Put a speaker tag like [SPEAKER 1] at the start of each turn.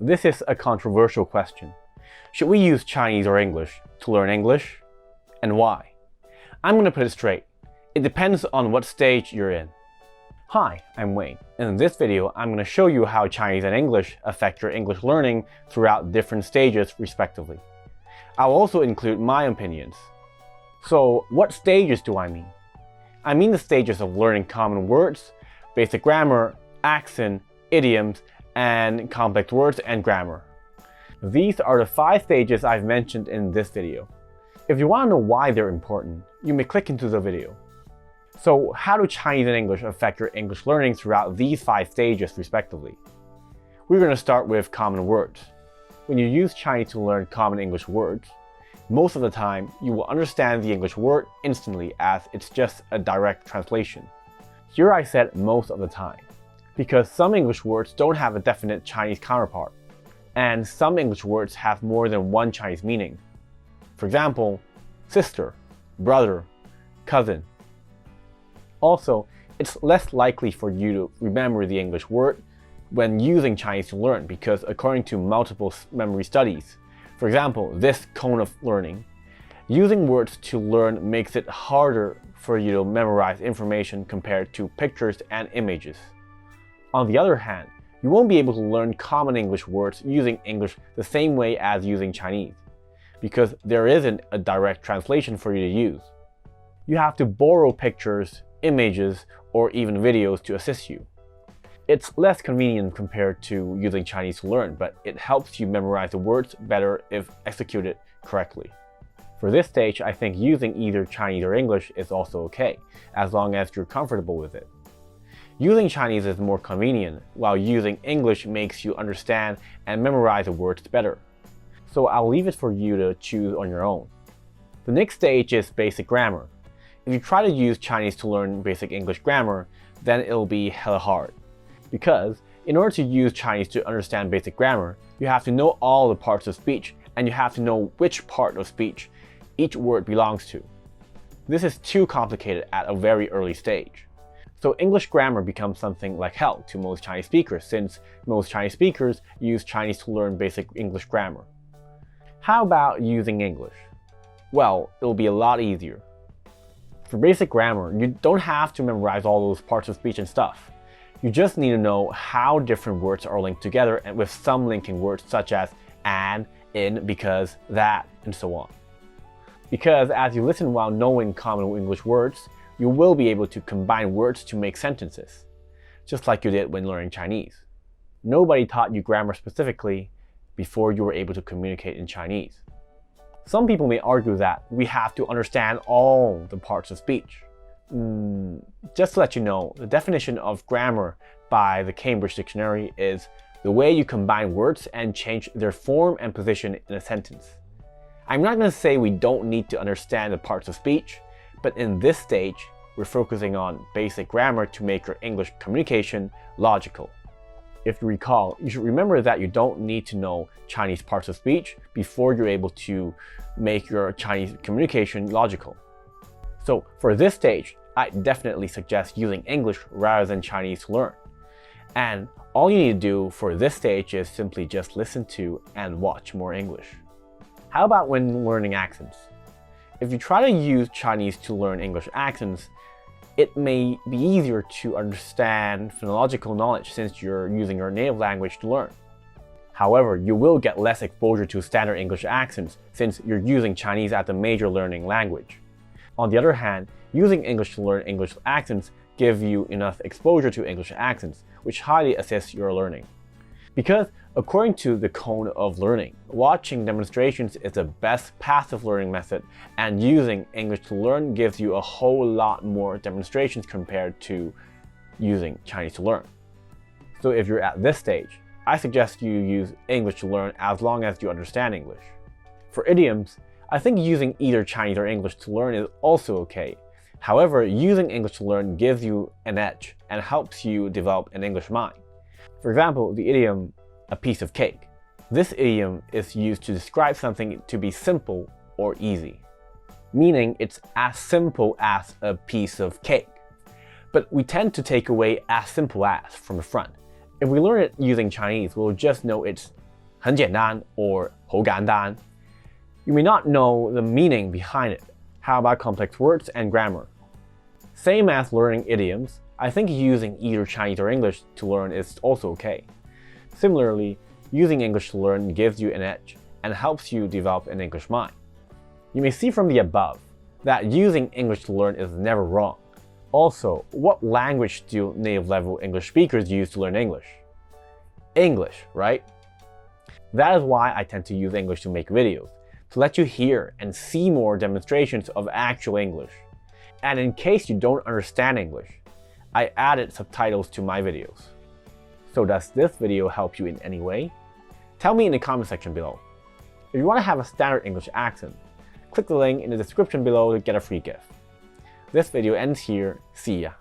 [SPEAKER 1] This is a controversial question. Should we use Chinese or English to learn English? And why? I'm going to put it straight. It depends on what stage you're in. Hi, I'm Wayne, and in this video I'm going to show you how Chinese and English affect your English learning throughout different stages respectively. I'll also include my opinions. So what stages do I mean? I mean the stages of learning common words, basic grammar, accent, idioms, and complex words and grammar. These are the 5 stages I've mentioned in this video. If you want to know why they're important, you may click into the video. So how do Chinese and English affect your English learning throughout these 5 stages respectively? We're going to start with common words. When you use Chinese to learn common English words, most of the time you will understand the English word instantly as it's just a direct translation. Here I said most of the time, because some English words don't have a definite Chinese counterpart, and some English words have more than one Chinese meaning. For example, sister, brother, cousin. Also, it's less likely for you to remember the English word when using Chinese to learn because according to multiple memory studies, for example, this cone of learning, using words to learn makes it harder for you to memorize information compared to pictures and images. On the other hand, you won't be able to learn common English words using English the same way as using Chinese, because there isn't a direct translation for you to use. You have to borrow pictures, images, or even videos to assist you. It's less convenient compared to using Chinese to learn, but it helps you memorize the words better if executed correctly. For this stage, I think using either Chinese or English is also okay, as long as you're comfortable with it. Using Chinese is more convenient, while using English makes you understand and memorize the words better. So I'll leave it for you to choose on your own. The next stage is basic grammar. If you try to use Chinese to learn basic English grammar, then it'll be hella hard. Because in order to use Chinese to understand basic grammar, you have to know all the parts of speech, and you have to know which part of speech each word belongs to. This is too complicated at a very early stage. So English grammar becomes something like hell to most Chinese speakers, since most Chinese speakers use Chinese to learn basic English grammar. How about using English? Well, it'll be a lot easier. For basic grammar, you don't have to memorize all those parts of speech and stuff. You just need to know how different words are linked together and with some linking words such as and, in, because, that, and so on. Because as you listen while knowing common English words, you will be able to combine words to make sentences, just like you did when learning Chinese. Nobody taught you grammar specifically before you were able to communicate in Chinese. Some people may argue that we have to understand all the parts of speech. Just to let you know, the definition of grammar by the Cambridge Dictionary is the way you combine words and change their form and position in a sentence. I'm not going to say we don't need to understand the parts of speech, but in this stage, we're focusing on basic grammar to make your English communication logical. If you recall, you should remember that you don't need to know Chinese parts of speech before you're able to make your Chinese communication logical. So for this stage, I definitely suggest using English rather than Chinese to learn. And all you need to do for this stage is simply just listen to and watch more English. How about when learning accents? If you try to use Chinese to learn English accents, it may be easier to understand phonological knowledge since you're using your native language to learn. However, you will get less exposure to standard English accents since you're using Chinese as the major learning language. On the other hand, using English to learn English accents gives you enough exposure to English accents, which highly assists your learning. Because according to the cone of learning, watching demonstrations is the best passive learning method, and using English to learn gives you a whole lot more demonstrations compared to using Chinese to learn. So if you're at this stage, I suggest you use English to learn as long as you understand English. For idioms, I think using either Chinese or English to learn is also okay. However, using English to learn gives you an edge and helps you develop an English mind. For example, the idiom, a piece of cake. This idiom is used to describe something to be simple or easy, meaning it's as simple as a piece of cake. But we tend to take away as simple as from the front. If we learn it using Chinese, we'll just know it's 很简单 or 好簡單. You may not know the meaning behind it. How about complex words and grammar? Same as learning idioms, I think using either Chinese or English to learn is also okay. Similarly, using English to learn gives you an edge and helps you develop an English mind. You may see from the above that using English to learn is never wrong. Also, what language do native-level English speakers use to learn English? English, right? That is why I tend to use English to make videos, to let you hear and see more demonstrations of actual English. And in case you don't understand English, I added subtitles to my videos. So does this video help you in any way? Tell me in the comment section below. If you want to have a standard English accent, click the link in the description below to get a free gift. This video ends here. See ya.